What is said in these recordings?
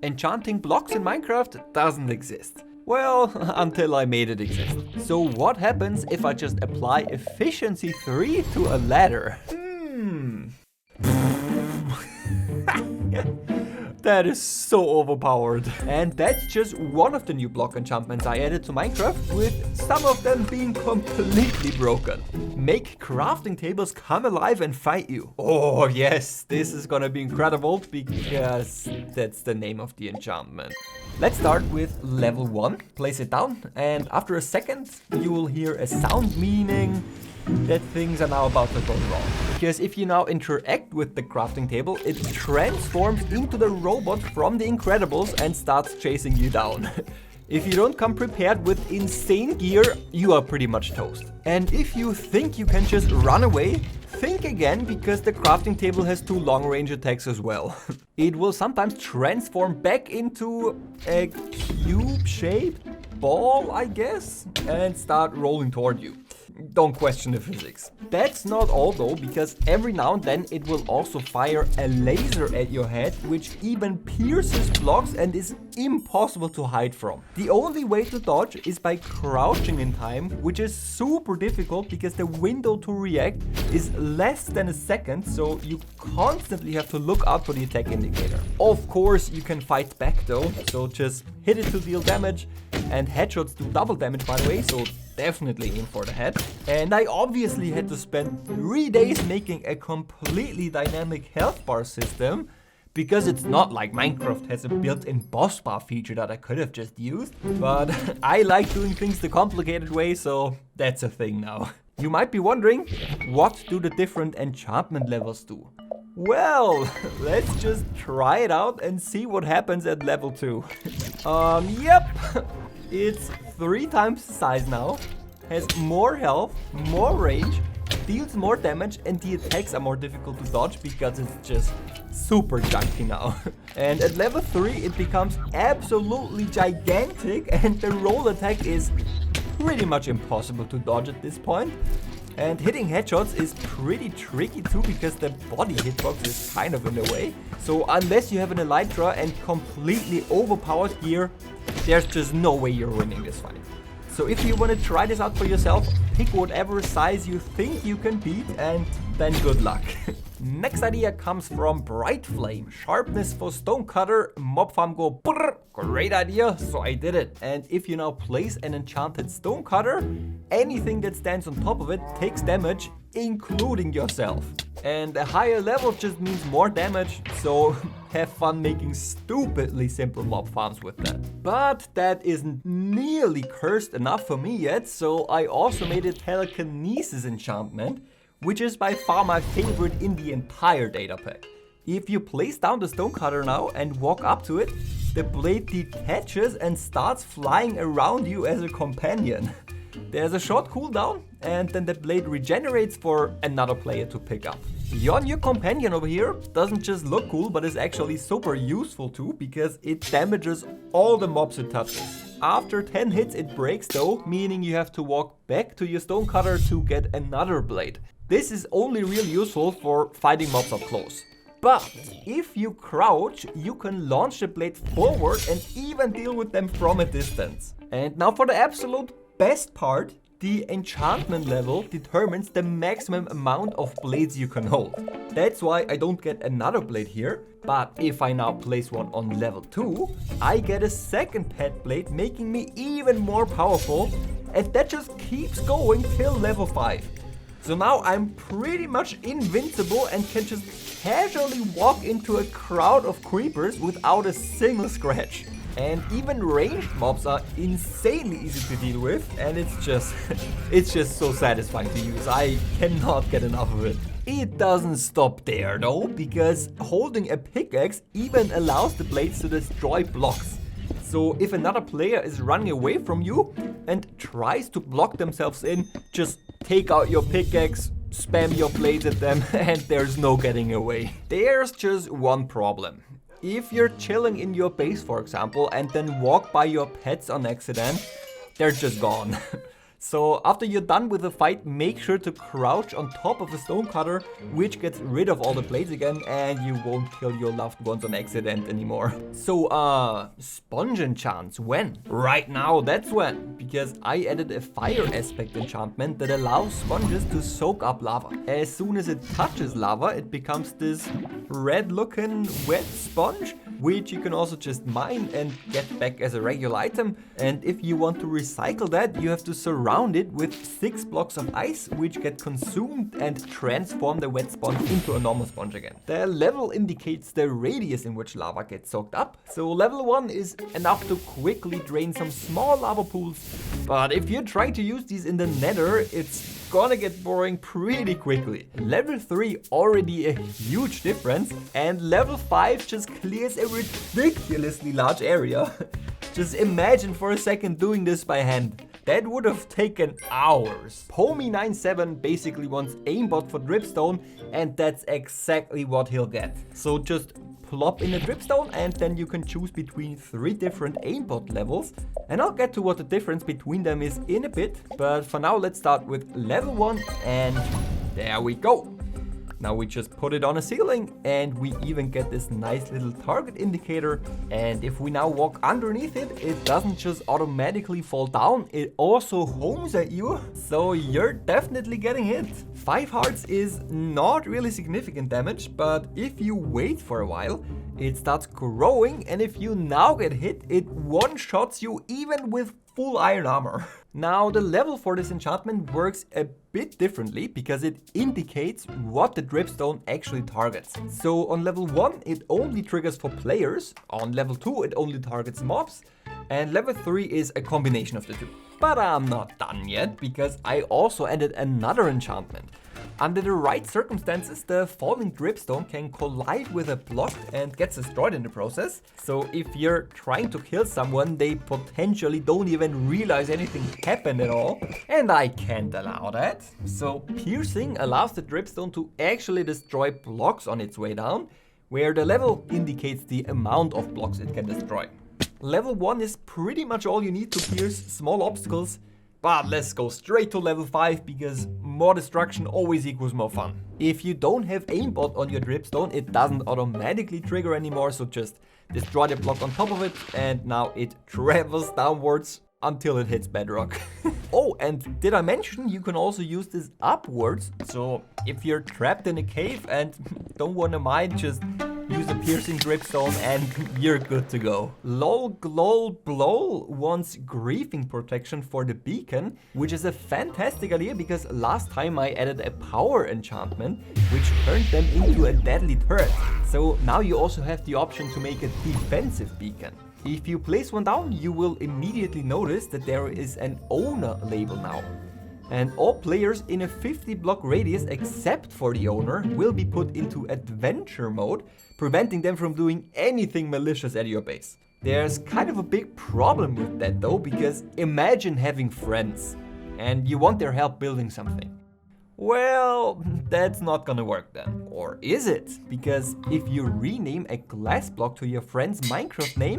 Enchanting blocks in Minecraft doesn't exist. Well, until I made it exist. So what happens if I just apply efficiency 3 to a ladder? That is so overpowered. And that's just one of the new block enchantments I added to Minecraft, with some of them being completely broken. Make crafting tables come alive and fight you. Oh yes, this is gonna be incredible because that's the name of the enchantment. Let's start with level 1. Place it down, and after a second you will hear a sound, meaning that things are now about to go wrong. Because if you now interact with the crafting table, it transforms into the robot from the Incredibles and starts chasing you down. If you don't come prepared with insane gear, you are pretty much toast. And if you think you can just run away, think again, because the crafting table has 2 long-range attacks as well. It will sometimes transform back into a cube-shaped ball, I guess, and start rolling toward you. Don't question the physics. That's not all though, because every now and then it will also fire a laser at your head, which even pierces blocks and is impossible to hide from. The only way to dodge is by crouching in time, which is super difficult because the window to react is less than a second, so you constantly have to look out for the attack indicator. Of course you can fight back though, so just hit it to deal damage, and headshots do double damage by the way, so definitely aim for the head. And I obviously had to spend 3 days making a completely dynamic health bar system, because it's not like Minecraft has a built-in boss bar feature that I could have just used. But I like doing things the complicated way, so that's a thing now. You might be wondering, what do the different enchantment levels do? Well, let's just try it out and see what happens at level 2. Yep, it's 3 times the size now, has more health, more range, deals more damage, and the attacks are more difficult to dodge because it's just super junky now. And at level 3 it becomes absolutely gigantic, and the roll attack is pretty much impossible to dodge at this point. And hitting headshots is pretty tricky too, because the body hitbox is kind of in the way. So unless you have an elytra and completely overpowered gear, there's just no way you're winning this fight. So if you want to try this out for yourself, pick whatever size you think you can beat, and then good luck. Next idea comes from Bright Flame. Sharpness for Stonecutter. Mob farm go brrr. Great idea, so I did it. And if you now place an enchanted Stonecutter, anything that stands on top of it takes damage, including yourself. And a higher level just means more damage, so have fun making stupidly simple mob farms with that. But that isn't nearly cursed enough for me yet, so I also made a telekinesis enchantment, which is by far my favorite in the entire Datapack. If you place down the Stonecutter now and walk up to it, the blade detaches and starts flying around you as a companion. There's a short cooldown, and then the blade regenerates for another player to pick up. Your new companion over here doesn't just look cool, but is actually super useful too, because it damages all the mobs it touches. After 10 hits it breaks though, meaning you have to walk back to your Stonecutter to get another blade. This is only really useful for fighting mobs up close. But if you crouch, you can launch the blade forward and even deal with them from a distance. And now for the absolute best part, the enchantment level determines the maximum amount of blades you can hold. That's why I don't get another blade here, but if I now place one on level 2, I get a second pet blade, making me even more powerful, and that just keeps going till level 5. So now I'm pretty much invincible and can just casually walk into a crowd of creepers without a single scratch. And even ranged mobs are insanely easy to deal with, and it's just so satisfying to use. I cannot get enough of it. It doesn't stop there though, because holding a pickaxe even allows the blades to destroy blocks. So if another player is running away from you and tries to block themselves in, just take out your pickaxe, spam your blades at them, and there's no getting away. There's just one problem. If you're chilling in your base, for example, and then walk by your pets on accident, they're just gone. So after you're done with the fight, make sure to crouch on top of a stonecutter, which gets rid of all the blades again, and you won't kill your loved ones on accident anymore. So, sponge enchants, when? Right now, that's when, because I added a fire aspect enchantment that allows sponges to soak up lava. As soon as it touches lava, it becomes this red looking wet sponge, which you can also just mine and get back as a regular item. And if you want to recycle that, you have to surround it with 6 blocks of ice, which get consumed and transform the wet sponge into a normal sponge again. The level indicates the radius in which lava gets soaked up. So level 1 is enough to quickly drain some small lava pools. But if you're trying to use these in the nether, it's gonna get boring pretty quickly. Level 3 already a huge difference, and level 5 just clears a ridiculously large area. Just imagine for a second doing this by hand. That would have taken hours. Pommy97 basically wants aimbot for dripstone, and that's exactly what he'll get. So just plop in a dripstone, and then you can choose between 3 different aimbot levels. And I'll get to what the difference between them is in a bit. But for now, let's start with level 1, and there we go. Now we just put it on a ceiling, and we even get this nice little target indicator. And if we now walk underneath it, it doesn't just automatically fall down, it also homes at you. So you're definitely getting hit. 5 hearts is not really significant damage, but if you wait for a while, it starts growing, and if you now get hit, it one-shots you even with full iron armor. Now the level for this enchantment works a bit differently because it indicates what the dripstone actually targets. So on level 1 it only triggers for players, on level 2 it only targets mobs, and level 3 is a combination of the two. But I'm not done yet, because I also added another enchantment. Under the right circumstances, the falling dripstone can collide with a block and gets destroyed in the process. So if you're trying to kill someone, they potentially don't even realize anything happened at all. And I can't allow that. So piercing allows the dripstone to actually destroy blocks on its way down, where the level indicates the amount of blocks it can destroy. Level 1 is pretty much all you need to pierce small obstacles. But let's go straight to level 5, because more destruction always equals more fun. If you don't have aimbot on your dripstone, it doesn't automatically trigger anymore, so just destroy the block on top of it, and now it travels downwards until it hits bedrock. Oh, and did I mention you can also use this upwards? So if you're trapped in a cave and don't want to mine, just use a piercing dripstone and you're good to go. Lol glol blol wants griefing protection for the beacon, which is a fantastic idea because last time I added a power enchantment which turned them into a deadly turret. So now you also have the option to make a defensive beacon. If you place one down, you will immediately notice that there is an owner label now. And all players in a 50 block radius except for the owner will be put into adventure mode, preventing them from doing anything malicious at your base. There's kind of a big problem with that though, because imagine having friends and you want their help building something. Well, that's not gonna work then. Or is it? Because if you rename a glass block to your friend's Minecraft name,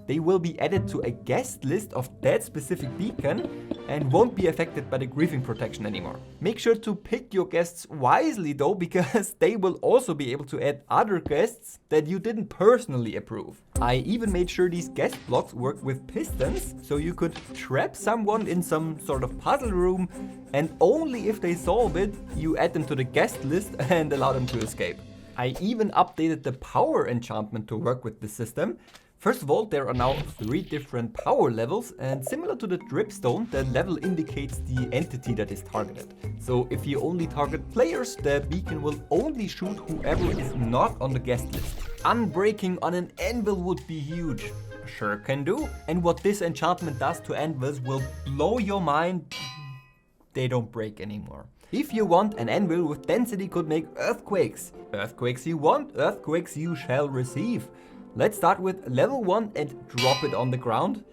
they will be added to a guest list of that specific beacon and won't be affected by the griefing protection anymore. Make sure to pick your guests wisely though, because they will also be able to add other guests that you didn't personally approve. I even made sure these guest blocks work with pistons, so you could trap someone in some sort of puzzle room, and only if they solve it, you add them to the guest list and allow them to escape. I even updated the power enchantment to work with the system. First of all, there are now 3 different power levels, and similar to the dripstone, the level indicates the entity that is targeted. So if you only target players, the beacon will only shoot whoever is not on the guest list. Unbreaking on an anvil would be huge. Sure can do. And what this enchantment does to anvils will blow your mind. They don't break anymore. If you want, an anvil with density could make earthquakes. Earthquakes you want, earthquakes you shall receive. Let's start with level 1 and drop it on the ground,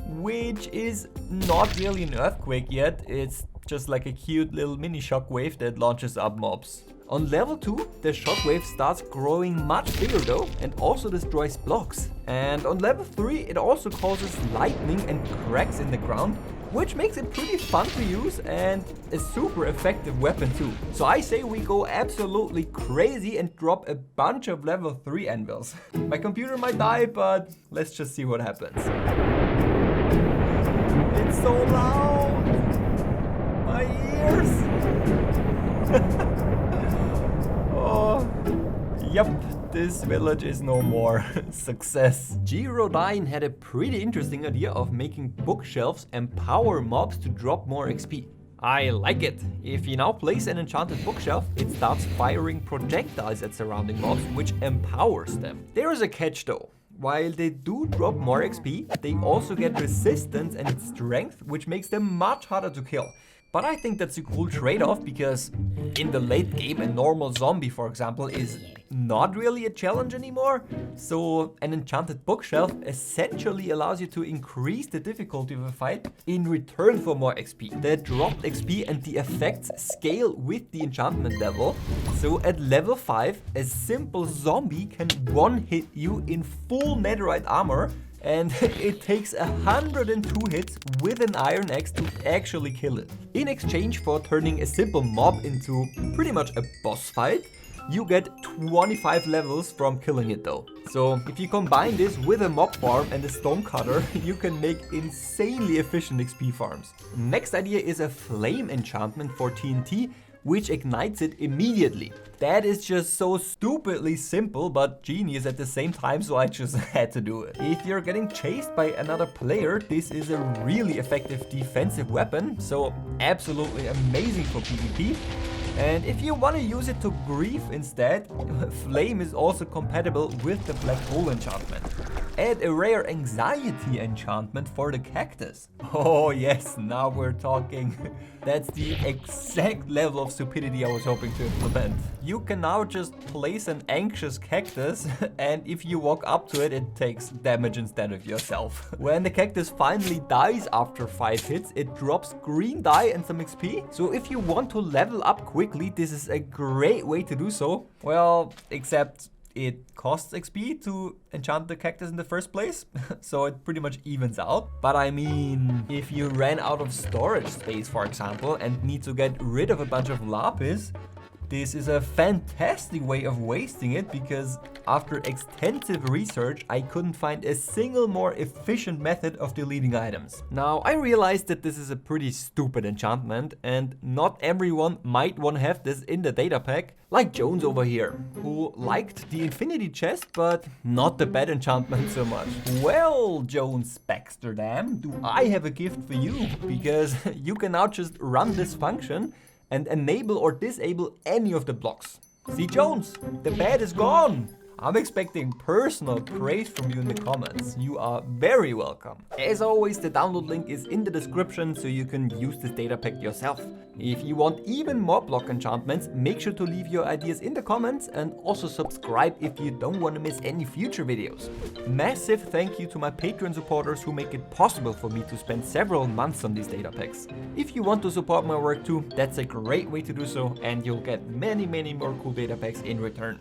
which is not really an earthquake yet. It's just like a cute little mini shockwave that launches up mobs. On level 2, the shockwave starts growing much bigger though, and also destroys blocks. And on level 3, it also causes lightning and cracks in the ground, which makes it pretty fun to use and a super effective weapon too. So I say we go absolutely crazy and drop a bunch of level 3 anvils. My computer might die, but let's just see what happens. It's so loud! My ears! Oh, yep, this village is no more. Success. G-Rodine had a pretty interesting idea of making bookshelves empower mobs to drop more XP. I like it. If you now place an enchanted bookshelf, it starts firing projectiles at surrounding mobs, which empowers them. There is a catch though. While they do drop more XP, they also get resistance and strength, which makes them much harder to kill. But I think that's a cool trade-off because in the late game, a normal zombie, for example, is not really a challenge anymore. So an enchanted bookshelf essentially allows you to increase the difficulty of a fight in return for more XP. The dropped XP and the effects scale with the enchantment level. So at level 5, a simple zombie can one-hit you in full netherite armor, and it takes 102 hits with an iron axe to actually kill it. In exchange for turning a simple mob into pretty much a boss fight, you get 25 levels from killing it though. So if you combine this with a mob farm and a stone cutter, you can make insanely efficient XP farms. Next idea is a flame enchantment for TNT, which ignites it immediately. That is just so stupidly simple, but genius at the same time, so I just had to do it. If you're getting chased by another player, this is a really effective defensive weapon, so absolutely amazing for PvP. And if you want to use it to grief instead, Flame is also compatible with the Black Hole enchantment. Add a rare anxiety enchantment for the cactus. Oh yes, now we're talking. That's the exact level of stupidity I was hoping to implement. You can now just place an anxious cactus, and if you walk up to it, it takes damage instead of yourself. When the cactus finally dies after 5 hits, it drops green dye and some XP. So if you want to level up quickly, this is a great way to do so. Well, except it costs XP to enchant the cactus in the first place, so it pretty much evens out. But I mean, if you ran out of storage space, for example, and need to get rid of a bunch of lapis, this is a fantastic way of wasting it, because after extensive research, I couldn't find a single more efficient method of deleting items. Now, I realized that this is a pretty stupid enchantment, and not everyone might want to have this in the data pack, like Jones over here, who liked the infinity chest, but not the bad enchantment so much. Well, Jones Baxterdam, do I have a gift for you, because you can now just run this function and enable or disable any of the blocks. See, Jones, the bad is gone. I'm expecting personal praise from you in the comments. You are very welcome. As always, the download link is in the description, so you can use this data pack yourself. If you want even more block enchantments, make sure to leave your ideas in the comments, and also subscribe if you don't want to miss any future videos. Massive thank you to my Patreon supporters who make it possible for me to spend several months on these data packs. If you want to support my work too, that's a great way to do so, and you'll get many more cool data packs in return.